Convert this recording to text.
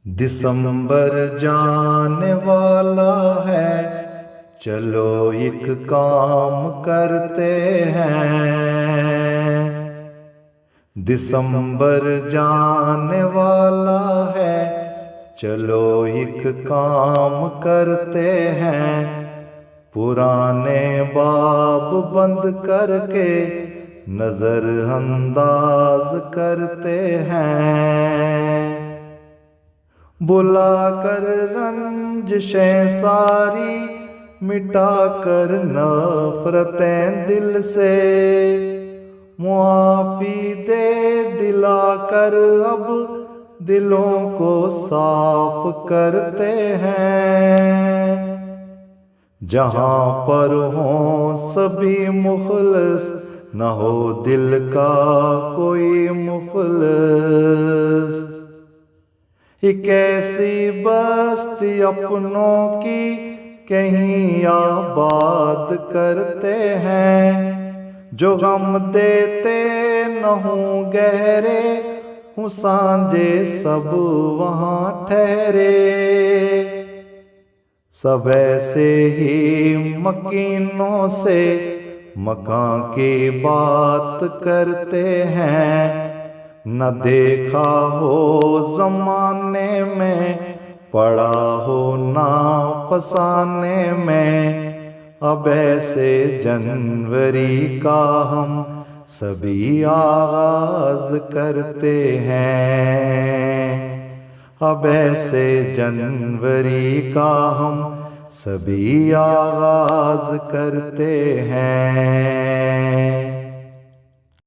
दिसंबर जाने वाला है, चलो एक काम करते हैं। दिसंबर जाने वाला है, चलो एक काम करते हैं। पुराने बाब बंद करके नजर अंदाज करते हैं। बुला कर रंजिशें सारी मिटा कर नफरतें दिल से, मुआफी दे दिला कर अब दिलों को साफ करते हैं। जहां पर हों सभी मुखलिस, न हो दिल का कोई मुफलिस। एक ऐसी बस्ती अपनों की कहीं आबाद करते हैं, जो गम देते न हों गहरे, हूँ सांझे सब वहाँ ठहरे। सब ऐसे ही मकीनों से मकान की बात करते हैं। न देखा हो जमाने में, पड़ा हो ना फसाने में। अब ऐसे जनवरी का हम सभी आगाज करते हैं। अब ऐसे जनवरी का हम सभी आगाज करते हैं।